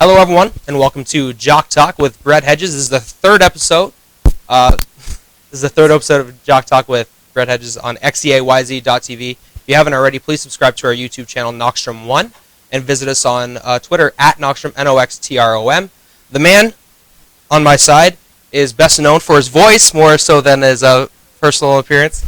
Hello, everyone, and welcome to Jock Talk with Brett Hedges. This is the third episode. Of Jock Talk with Brett Hedges on xeyz.tv. If you haven't already, please subscribe to our YouTube channel, Noxtrom1, and visit us on Twitter at Noxtrom, Noxtrom. The man on my side is best known for his voice, more so than his personal appearance.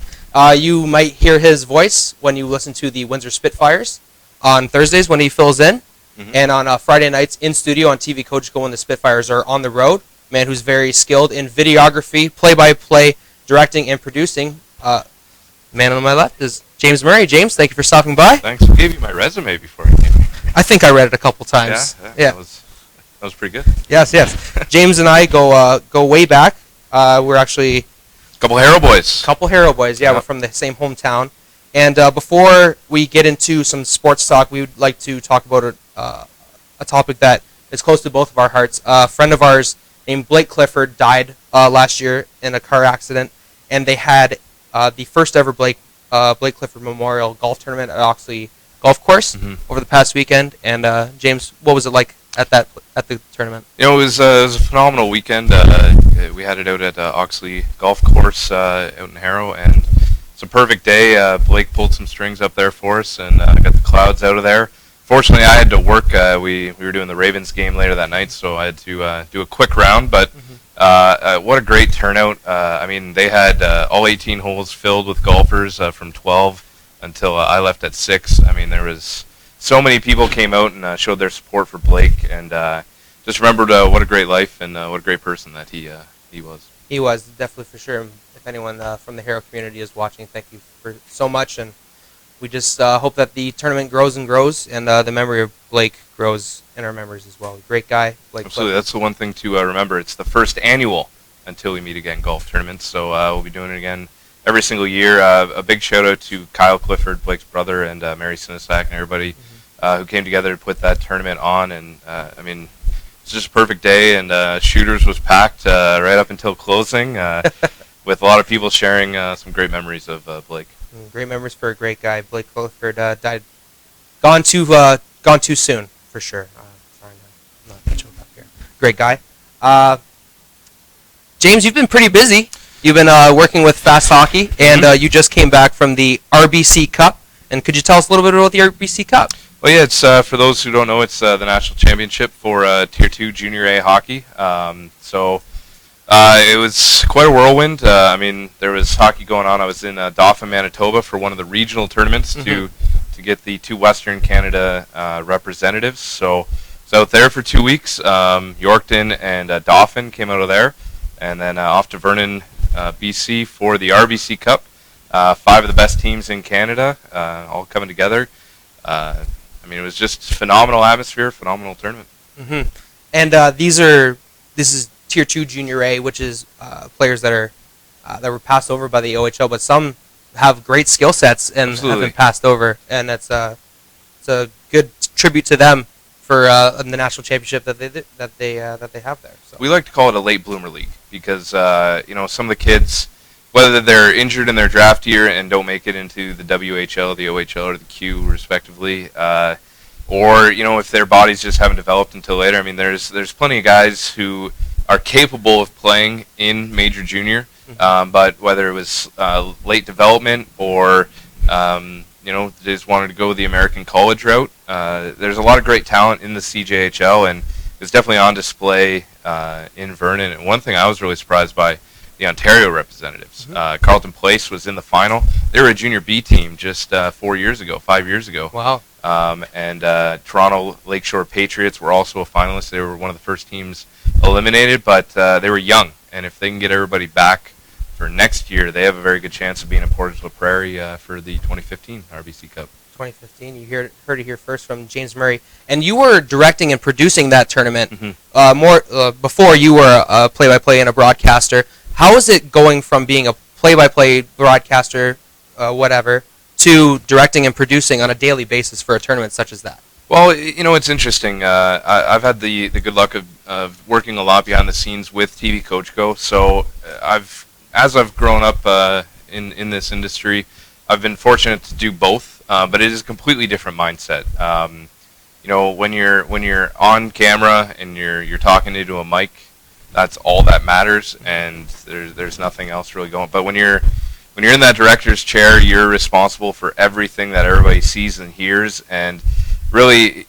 You might hear his voice when you listen to the Windsor Spitfires on Thursdays when he fills in. Mm-hmm. And on Friday nights in studio on TV Coach Go when the Spitfires are on the road. Man who's very skilled in videography, play-by-play, directing, and producing. Man on my left is James Murray. James, thank you for stopping by. Thanks. I gave you my resume before I came here. I think I read it a couple times. Yeah. That was pretty good. Yes. James and I go way back. We're actually Couple Harrow boys. Yeah, we're from the same hometown. And before we get into some sports talk, we would like to talk about a topic that is close to both of our hearts. A friend of ours named Blake Clifford died last year in a car accident, and they had the first ever Blake Clifford Memorial Golf Tournament at Oxley Golf Course over the past weekend. And James, what was it like at the tournament? You know, it was a phenomenal weekend. We had it out at Oxley Golf Course out in Harrow, and it's a perfect day. Blake pulled some strings up there for us and got the clouds out of there. Fortunately, I had to work. We were doing the Ravens game later that night, so I had to do a quick round. But what a great turnout. I mean, they had all 18 holes filled with golfers from 12 until I left at 6. I mean, there was so many people came out and showed their support for Blake, and just remembered what a great life and what a great person that he was. He was, definitely, for sure. If anyone from the Harrow community is watching, thank you for so much, and we just hope that the tournament grows and grows, and the memory of Blake grows in our memories as well. Great guy, Blake. Absolutely, that's the one thing to remember. It's the first annual Until We Meet Again golf tournament, so we'll be doing it again every single year. A big shout out to Kyle Clifford, Blake's brother, and Mary Sinisak and everybody who came together to put that tournament on. And I mean, it's just a perfect day, and Shooters was packed right up until closing, with a lot of people sharing some great memories of Blake. Great memories for a great guy. Blake Clifford died, gone too soon, for sure. Sorry, not to choke up here. Great guy. James, you've been pretty busy. You've been working with Fast Hockey, and you just came back from the RBC Cup. And could you tell us a little bit about the RBC Cup? Well, yeah, it's for those who don't know, it's the national championship for Tier 2 Junior A hockey. It was quite a whirlwind. I mean, there was hockey going on. I was in Dauphin, Manitoba for one of the regional tournaments to get the 2 Western Canada representatives. So I was out there for 2 weeks. Yorkton and Dauphin came out of there. And then off to Vernon, BC for the RBC Cup. 5 of the best teams in Canada all coming together. I mean, it was just phenomenal atmosphere, phenomenal tournament. And this is Tier 2 Junior A, which is players that were passed over by the OHL, but some have great skill sets and have been passed over, and it's a good tribute to them for the national championship that they have there. So. We like to call it a late bloomer league because some of the kids, whether they're injured in their draft year and don't make it into the WHL, the OHL, or the Q, respectively, or if their bodies just haven't developed until later. I mean, there's plenty of guys who are capable of playing in major junior, but whether it was late development or they just wanted to go the American college route, there's a lot of great talent in the CJHL, and it's definitely on display in Vernon. And one thing I was really surprised by, the Ontario representatives. Carleton Place was in the final. They were a junior B team just 5 years ago. Wow. And Toronto Lakeshore Patriots were also a finalist. They were one of the first teams eliminated, but they were young. And if they can get everybody back for next year, they have a very good chance of being imported to La Prairie for the 2015 RBC Cup. 2015, you heard it here first from James Murray. And you were directing and producing that tournament before you were a play-by-play and a broadcaster. How is it going from being a play-by-play broadcaster, to directing and producing on a daily basis for a tournament such as that? Well, it's interesting. I've had the good luck of working a lot behind the scenes with TV Coach Go. So as I've grown up in this industry, I've been fortunate to do both, but it is a completely different mindset. when you're on camera and you're talking into a mic, that's all that matters, and there's nothing else really going. But when you're in that director's chair, you're responsible for everything that everybody sees and hears, and really,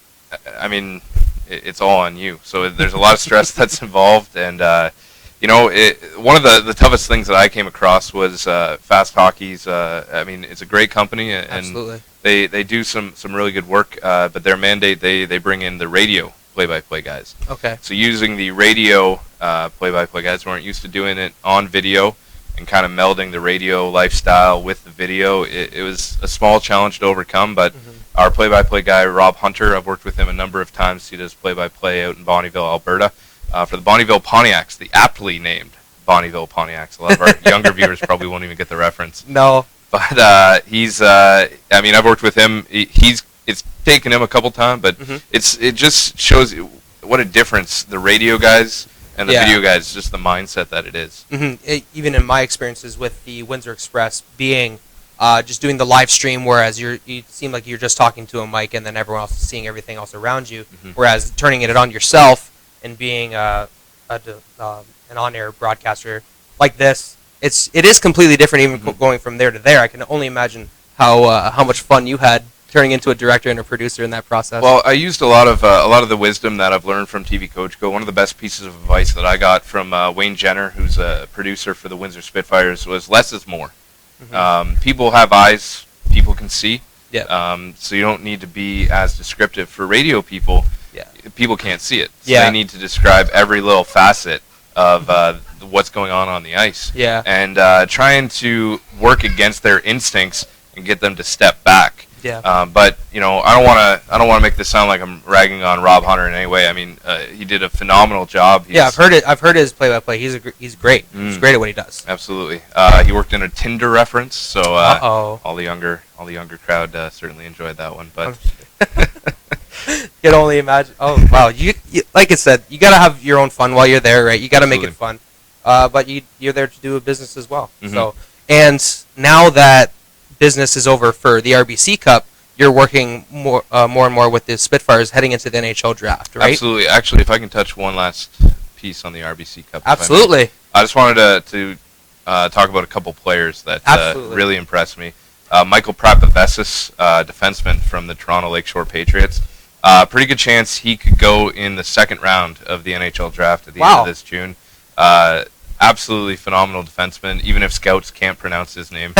I mean, it's all on you. So there's a lot of stress that's involved, and one of the toughest things that I came across was Fast Hockey's. I mean, it's a great company, and Absolutely. they do some really good work. But their mandate, they bring in the radio play-by-play guys. Okay. So using the radio play-by-play guys who aren't used to doing it on video and kind of melding the radio lifestyle with the video, it was a small challenge to overcome. But our play-by-play guy, Rob Hunter, I've worked with him a number of times. He does play-by-play out in Bonnyville, Alberta. For the Bonnyville Pontiacs, the aptly named Bonnyville Pontiacs. A lot of our younger viewers probably won't even get the reference. No. But I've worked with him. It's taken him a couple times, but it just shows you what a difference the radio guys and the video guys, just the mindset that it is. Even in my experiences with the Windsor Express being just doing the live stream, whereas you seem like you're just talking to a mic and then everyone else is seeing everything else around you, whereas turning it on yourself and being an on-air broadcaster like this, it is completely different. Even going from there to there, I can only imagine how much fun you had turning into a director and a producer in that process. Well, I used a lot of the wisdom that I've learned from TV Coach Go. One of the best pieces of advice that I got from Wayne Jenner, who's a producer for the Windsor Spitfires, was less is more. People have eyes, people can see. So you don't need to be as descriptive. For radio people, people can't see it. So they need to describe every little facet of what's going on the ice. And trying to work against their instincts and get them to step back. But I don't want to make this sound like I'm ragging on Rob Hunter in any way. I mean, he did a phenomenal job. I've heard it. I've heard his play-by-play. He's great. He's great at what he does. Absolutely. He worked in a Tinder reference, so all the younger crowd certainly enjoyed that one. But you can only imagine. Oh wow! You like I said, you gotta have your own fun while you're there, right? You gotta make it fun. But you're there to do a business as well. So, and now that business is over for the RBC Cup, you're working more and more with the Spitfires heading into the NHL Draft, right? Absolutely. Actually, if I can touch one last piece on the RBC Cup. Absolutely. I just wanted to talk about a couple players that really impressed me. Michael Prapavesis, defenseman from the Toronto Lakeshore Patriots. Pretty good chance he could go in the second round of the NHL Draft at the end of this June. Absolutely phenomenal defenseman, even if scouts can't pronounce his name.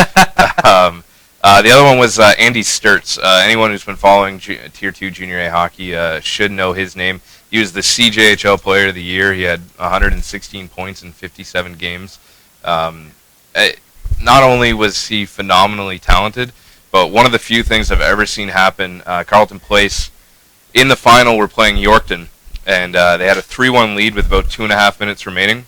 The other one was Andy Sturts. Anyone who's been following Tier 2 Junior A hockey should know his name. He was the CJHL Player of the Year. He had 116 points in 57 games. Not only was he phenomenally talented, but one of the few things I've ever seen happen, Carleton Place, in the final, were playing Yorkton, and they had a 3-1 lead with about 2.5 minutes remaining.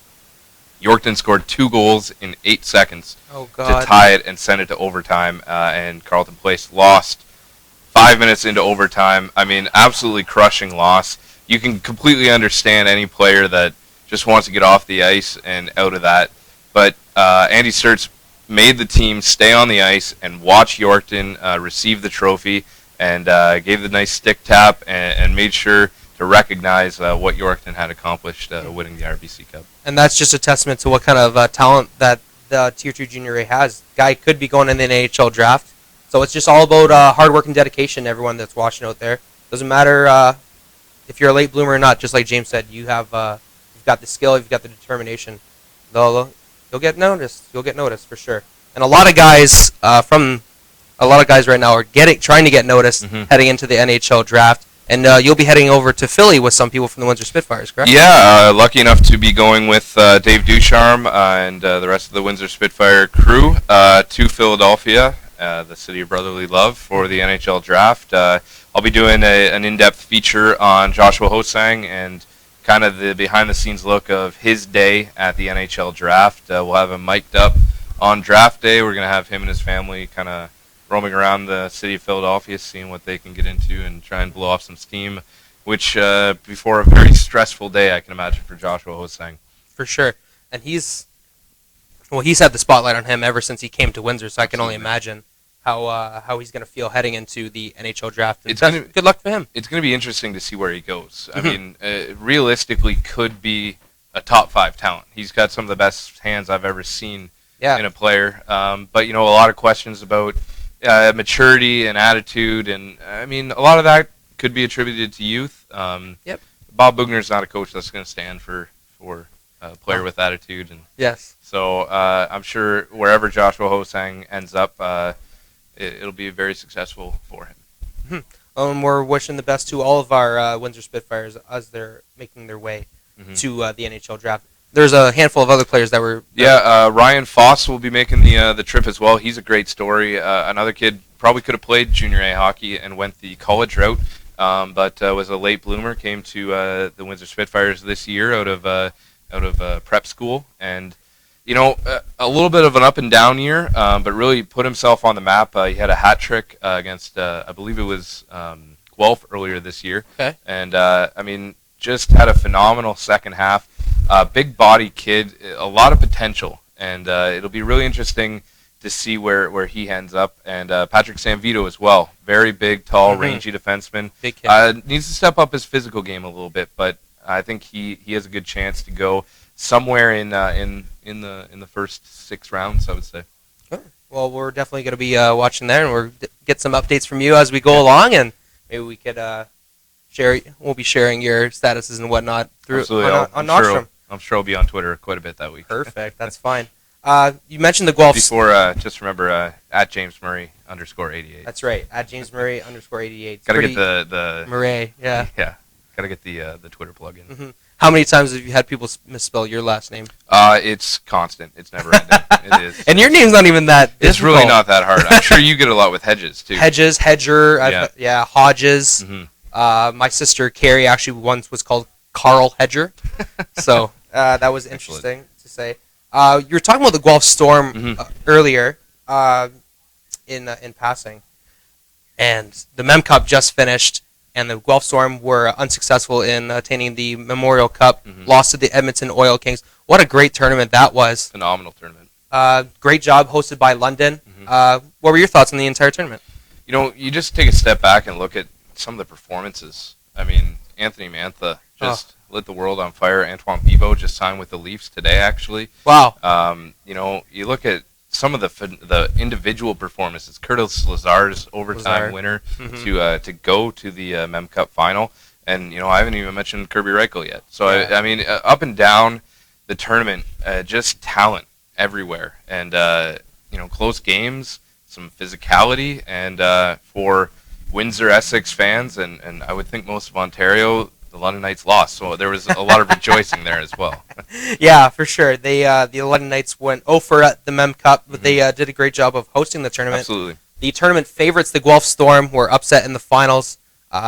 Yorkton scored 2 goals in 8 seconds to tie it and send it to overtime, and Carleton Place lost 5 minutes into overtime. I mean, absolutely crushing loss. You can completely understand any player that just wants to get off the ice and out of that. But Andy Sturts made the team stay on the ice and watch Yorkton receive the trophy, and gave the nice stick tap and made sure to recognize what Yorkton had accomplished winning the RBC Cup. And that's just a testament to what kind of talent that the Tier 2 Junior A has. Guy could be going in the NHL Draft. So it's just all about hard work and dedication, everyone that's watching out there. Doesn't matter if you're a late bloomer or not, just like James said, you've got the skill, you've got the determination. You'll get noticed. You'll get noticed for sure. And a lot of guys right now are trying to get noticed heading into the NHL Draft. And you'll be heading over to Philly with some people from the Windsor Spitfires, correct? Yeah, lucky enough to be going with Dave Ducharme and the rest of the Windsor Spitfire crew to Philadelphia, the city of brotherly love, for the NHL Draft. I'll be doing an in-depth feature on Joshua Hosang and kind of the behind-the-scenes look of his day at the NHL Draft. We'll have him mic'd up on draft day. We're going to have him and his family kind of roaming around the city of Philadelphia, seeing what they can get into and try and blow off some steam, which before a very stressful day, I can imagine, for Joshua Hosang. For sure. And he's had the spotlight on him ever since he came to Windsor, so I can only imagine how he's going to feel heading into the NHL draft. Good luck for him. It's going to be interesting to see where he goes. I mean, realistically, could be a top 5 talent. He's got some of the best hands I've ever seen in a player. But a lot of questions about maturity and attitude, and I mean, a lot of that could be attributed to youth. Bob Bugner's not a coach that's going to stand for a player with attitude, and so I'm sure wherever Joshua Ho-Sang ends up, it'll be very successful for him. We're wishing the best to all of our Windsor Spitfires as they're making their way to the NHL draft. There's a handful of other players that were... Ryan Foss will be making the trip as well. He's a great story. Another kid probably could have played junior A hockey and went the college route, but was a late bloomer, came to the Windsor Spitfires this year out of prep school, and a little bit of an up and down year, but really put himself on the map. He had a hat trick against, I believe it was Guelph earlier this year, and I mean, just had a phenomenal second half. Big body kid, a lot of potential, and it'll be really interesting to see where he ends up. And Patrick Sanvito as well, very big, tall, rangy defenseman. Big kid. Needs to step up his physical game a little bit, but I think he has a good chance to go somewhere in the first 6 rounds, I would say. Well, we're definitely going to be watching there, and we'll get some updates from you as we go along, and maybe we could share. We'll be sharing your statuses and whatnot through on Noxtrom. I'm sure I'll be on Twitter quite a bit that week. Perfect, that's fine. You mentioned the Guelph. Before, just remember at James Murray _88. That's right, at James Murray _88. Gotta get the Murray, yeah. Gotta get the Twitter plug-in. How many times have you had people misspell your last name? It's constant. It's never ending. It is. And your name's not even that difficult. It's really not that hard. I'm sure you get a lot with Hedges, too. Hedges, Hedger, Hodges. My sister, Carrie, actually once was called Carl Hedger. So that was interesting to say. You were talking about the Guelph Storm earlier in passing. And the Mem Cup just finished. And the Guelph Storm were unsuccessful in attaining the Memorial Cup, lost to the Edmonton Oil Kings. What a great tournament that was. Phenomenal tournament. Great job, hosted by London. What were your thoughts on the entire tournament? You just take a step back and look at some of the performances. I mean, Anthony Mantha just lit the world on fire. Antoine Bibeau just signed with the Leafs today, actually. Wow. You look at some of the individual performances. Curtis Lazar's overtime winner to go to the Mem Cup final, and I haven't even mentioned Kirby Reichel yet. So I mean, up and down the tournament, just talent everywhere, and close games, some physicality, and for Windsor Essex fans, and I would think most of Ontario, the London Knights lost, so there was a lot of rejoicing there as well. Yeah, for sure. They the London Knights went 0-for at the Mem Cup, but they did a great job of hosting the tournament. Absolutely. The tournament favorites, the Guelph Storm, were upset in the finals.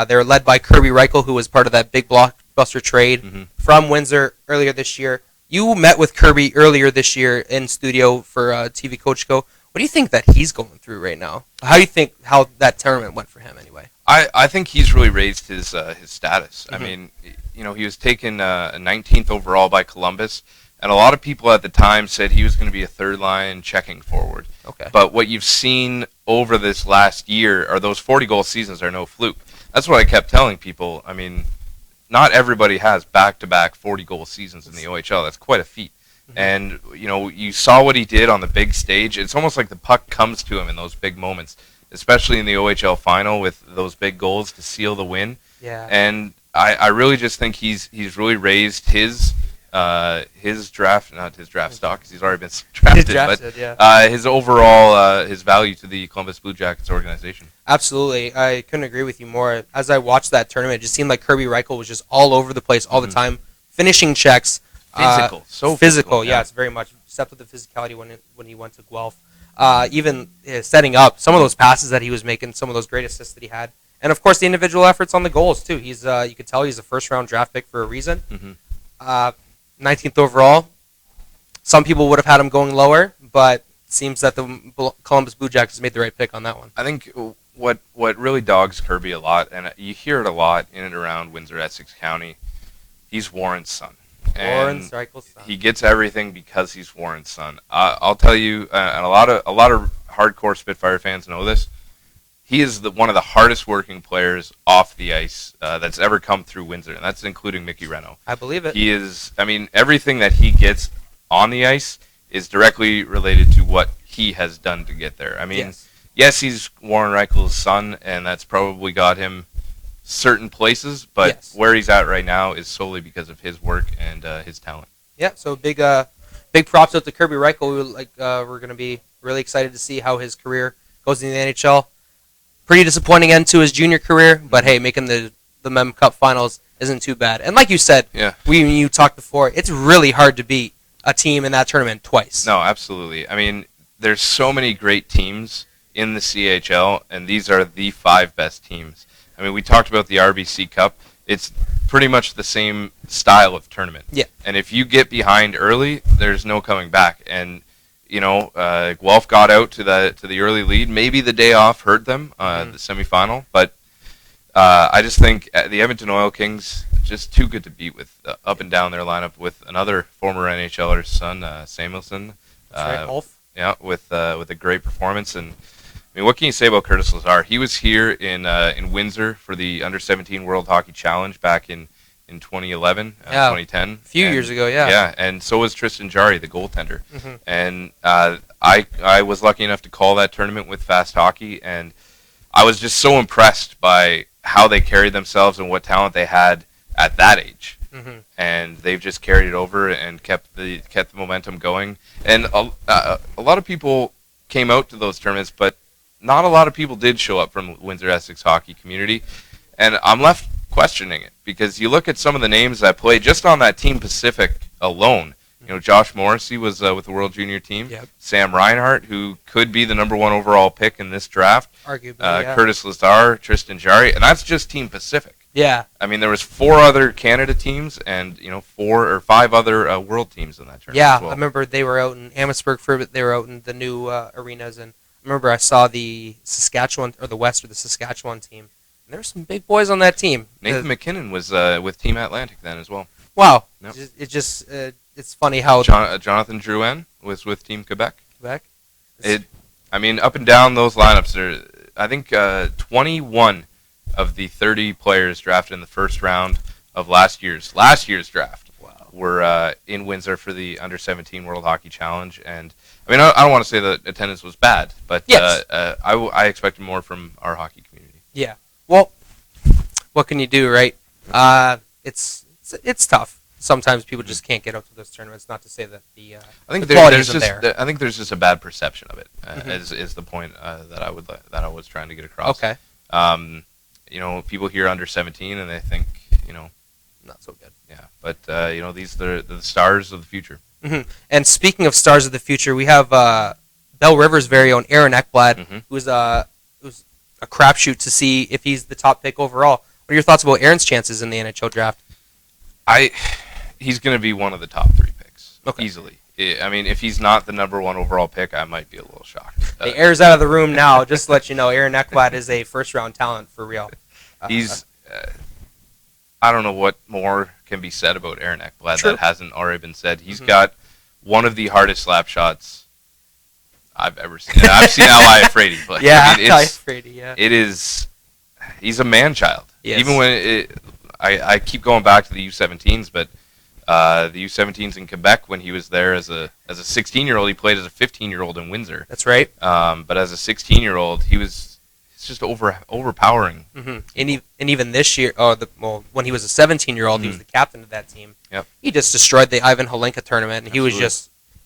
They were led by Kirby Reichel, who was part of that big blockbuster trade from Windsor earlier this year. You met with Kirby earlier this year in studio for TV Coach Go. What do you think that he's going through right now? How do you think how that tournament went for him anyway? I think he's really raised his status. I mean, he was taken 19th overall by Columbus, and a lot of people at the time said he was going to be a third-line checking forward. Okay. But what you've seen over this last year are those 40-goal seasons are no fluke. That's what I kept telling people. I mean, not everybody has back-to-back 40-goal seasons in the OHL. That's quite a feat. And, you saw what he did on the big stage. It's almost like the puck comes to him in those big moments, especially in the OHL final with those big goals to seal the win. Yeah. And I really just think he's really raised his draft, not his draft stock, because he's already been drafted, his overall his value to the Columbus Blue Jackets organization. Absolutely. I couldn't agree with you more. As I watched that tournament, it just seemed like Kirby Reichel was just all over the place all the time, finishing checks. Physical. So physical, yeah. It's very much. Stepped with the physicality when he went to Guelph. Even setting up some of those passes that he was making, some of those great assists that he had. And, of course, the individual efforts on the goals, too. He's you could tell he's a first-round draft pick for a reason. 19th overall. Some people would have had him going lower, but it seems that the Columbus Blue Jackets made the right pick on that one. I think what really dogs Kirby a lot, and you hear it a lot in and around Windsor-Essex County, he's Warren's son. Warren's Reichel's son. He gets everything because he's Warren's son. I'll tell you, and a lot of hardcore Spitfire fans know this. He is one of the hardest working players off the ice that's ever come through Windsor, and that's including Mickey Reno. I believe it. He is, I mean, everything that he gets on the ice is directly related to what he has done to get there. I mean, yes, he's Warren Reichel's son, and that's probably got him certain places, but where he's at right now is solely because of his work and his talent. Yeah, so big props out to Kirby Reichel. We're going to be really excited to see how his career goes in the NHL. Pretty disappointing end to his junior career, but hey, making the Mem Cup Finals isn't too bad. And like you said, you talked before, it's really hard to beat a team in that tournament twice. No, absolutely. I mean, there's so many great teams in the CHL, and these are the 5 best teams. I mean, we talked about the RBC Cup. It's pretty much the same style of tournament. Yeah. And if you get behind early, there's no coming back. And Guelph got out to the early lead. Maybe the day off hurt them, the semifinal. But I just think the Edmonton Oil Kings just too good to beat with up and down their lineup with another former NHLer's son, Samuelson. That's right, Wolf. Yeah, with a great performance. And I mean, what can you say about Curtis Lazar? He was here in Windsor for the Under-17 World Hockey Challenge back in 2011, 2010. A few years ago, yeah. Yeah, and so was Tristan Jarry, the goaltender. Mm-hmm. And I was lucky enough to call that tournament with Fast Hockey, and I was just so impressed by how they carried themselves and what talent they had at that age. Mm-hmm. And they've just carried it over and kept the momentum going. And a lot of people came out to those tournaments, but not a lot of people did show up from Windsor Essex hockey community. And I'm left questioning it, because you look at some of the names that played just on that Team Pacific alone. You know, Josh Morrissey was with the World Junior team. Yep. Sam Reinhart, who could be the #1 overall pick in this draft. Arguably, Curtis Lazar, Tristan Jarry, and that's just Team Pacific. Yeah. I mean, there was 4 other Canada teams and 4 or 5 other world teams in that tournament. Yeah, as well. I remember they were out in Amherstburg for a bit. They were out in the new arenas, and I remember I saw the Saskatchewan or the West or the Saskatchewan team. And there were some big boys on that team. Nathan McKinnon was with Team Atlantic then as well. Wow. Yep. It's funny how Jonathan Drouin was with Team Quebec. I mean, up and down those lineups, I think 21 of the 30 players drafted in the first round of last year's draft were in Windsor for the Under-17 World Hockey Challenge. And I mean, I don't want to say that attendance was bad, but I expected more from our hockey community. Yeah. Well, what can you do, right? It's tough. Sometimes people just can't get out to those tournaments. Not to say that the quality isn't there. I think there's just a bad perception of it. Is the point that I was trying to get across. Okay. People hear Under-17 and they think not so good. Yeah, but these are the stars of the future. Mm-hmm. And speaking of stars of the future, we have Bell River's very own Aaron Ekblad, who's a crapshoot to see if he's the top pick overall. What are your thoughts about Aaron's chances in the NHL draft? He's going to be one of the top 3 picks, easily. I mean, if he's not the #1 overall pick, I might be a little shocked. The air's out of the room now. Just to let you know, Aaron Ekblad is a first-round talent for real. He's, I don't know what more can be said about Aaron Ekblad that hasn't already been said. He's got one of the hardest slap shots I've ever seen. I've seen Ally Frady play. Yeah, I mean, Ally Frady, yeah. It is, he's a man-child. Yes. Even when I keep going back to the U17s, but the U17s in Quebec, when he was there as a 16-year-old, he played as a 15-year-old in Windsor. That's right. But as a 16-year-old, it's just overpowering. Mm-hmm. And even this year, when he was a 17-year-old, he was the captain of that team. Yep. He just destroyed the Ivan Holinka tournament, and he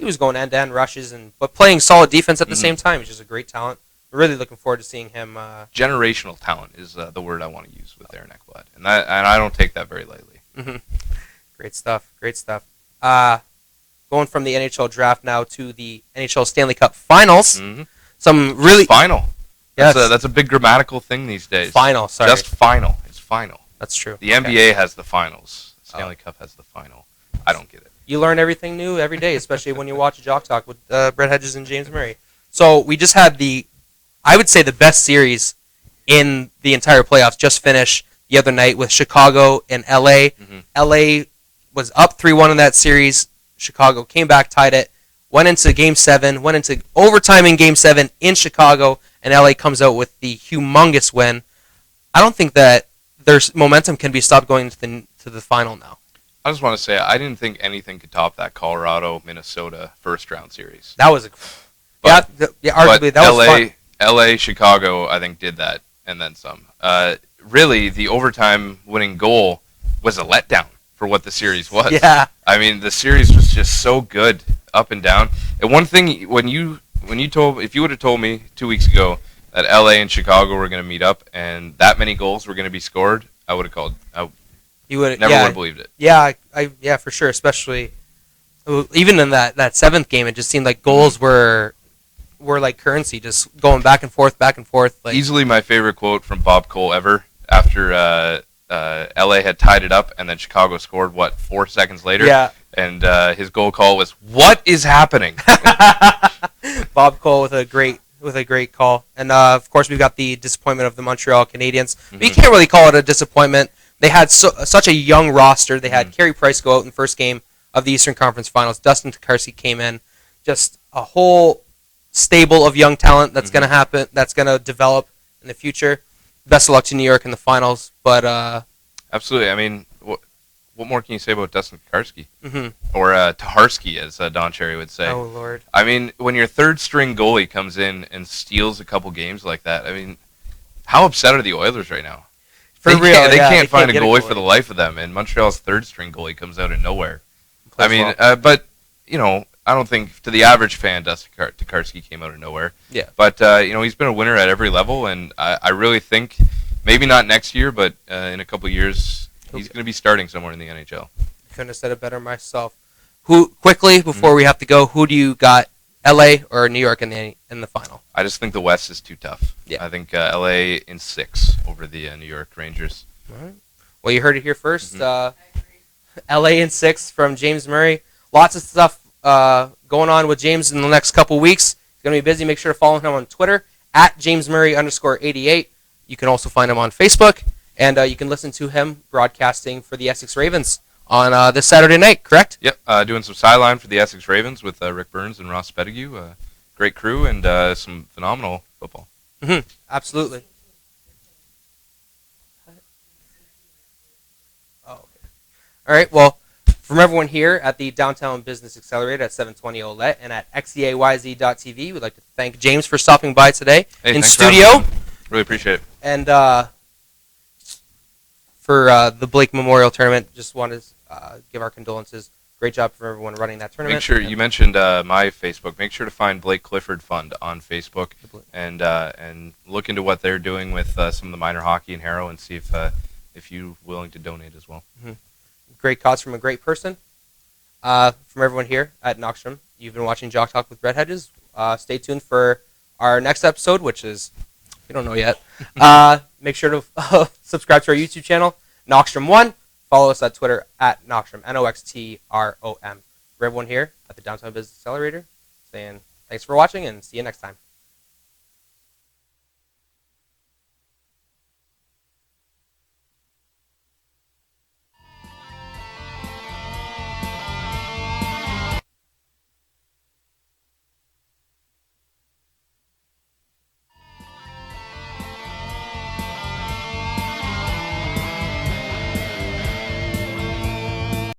was going end-to-end rushes but playing solid defense at the same time. He's just a great talent. We're really looking forward to seeing him. Generational talent is the word I want to use with Aaron Ekblad, and I don't take that very lightly. Mm-hmm. Great stuff. Going from the NHL draft now to the NHL Stanley Cup Finals. Mm-hmm. Some really final. Yes, that's a big grammatical thing these days. Final, sorry. Just final. It's final. That's true. The NBA has the finals. The Stanley Cup has the final. I don't get it. You learn everything new every day, especially when you watch Jock Talk with Brett Hedges and James Murray. So we just had I would say the best series in the entire playoffs just finished the other night with Chicago and LA. Mm-hmm. LA was up 3-1 in that series. Chicago came back, tied it. went into Game 7, went into overtime in Game 7 in Chicago, and LA comes out with the humongous win. I don't think that their momentum can be stopped going to the final now. I just want to say I didn't think anything could top that Colorado-Minnesota first-round series. That was arguably that was fun. LA, Chicago, I think did that and then some. Really, the overtime winning goal was a letdown for what the series was. Yeah. I mean, the series was just so good up and down. And one thing, if you would have told me 2 weeks ago that LA and Chicago were going to meet up and that many goals were going to be scored, I would have called. You would never would have believed it. Yeah, yeah, for sure. Especially even in that seventh game, it just seemed like goals were like currency, just going back and forth, back and forth. Like. Easily my favorite quote from Bob Cole ever after LA had tied it up and then Chicago scored 4 seconds later. Yeah. And his goal call was, "What is happening?" Bob Cole with a great call, and of course we've got the disappointment of the Montreal Canadiens. But you can't really call it a disappointment. They had such a young roster. They had Carey Price go out in the first game of the Eastern Conference Finals. Dustin Tokarski came in. Just a whole stable of young talent that's going to happen. That's going to develop in the future. Best of luck to New York in the finals. But absolutely. I mean, what more can you say about Dustin Tokarski? Or Taharski, as Don Cherry would say. Oh, Lord. I mean, when your third-string goalie comes in and steals a couple games like that, I mean, how upset are the Oilers right now? They can't find a goalie for the life of them, and Montreal's third-string goalie comes out of nowhere. I mean, but, I don't think to the average fan, Dustin Tokarski came out of nowhere. Yeah. But, he's been a winner at every level, and I really think, maybe not next year, but in a couple of years, he's going to be starting somewhere in the NHL. Couldn't have said it better myself. Quickly, before we have to go, who do you got, LA or New York in the final? I just think the West is too tough. Yeah. I think LA in 6 over the New York Rangers. All right. Well, you heard it here first. LA in 6 from James Murray. Lots of stuff going on with James in the next couple weeks. He's going to be busy. Make sure to follow him on Twitter at JamesMurray_88. You can also find him on Facebook, and you can listen to him broadcasting for the Essex Ravens on this Saturday night, correct? Yep, doing some sideline for the Essex Ravens with Rick Burns and Ross Pettigrew. Great crew and some phenomenal football. Absolutely. Oh, okay. All right, well, from everyone here at the Downtown Business Accelerator at 720 Olette and at xeyz.tv, we'd like to thank James for stopping by today in studio. Really appreciate it. And for the Blake Memorial Tournament, just want to give our condolences. Great job for everyone running that tournament. Make sure you mentioned my Facebook. Make sure to find Blake Clifford Fund on Facebook and look into what they're doing with some of the minor hockey in Harrow and see if you're willing to donate as well. Great cause from a great person. From everyone here at Noxtrom, you've been watching Jock Talk with Brett Hedges. Stay tuned for our next episode, which is, we don't know yet. Make sure to subscribe to our YouTube channel, Noxtrom1. Follow us at Twitter at Noxtrom, Noxtrom. For everyone here at the Downtown Business Accelerator, saying thanks for watching and see you next time.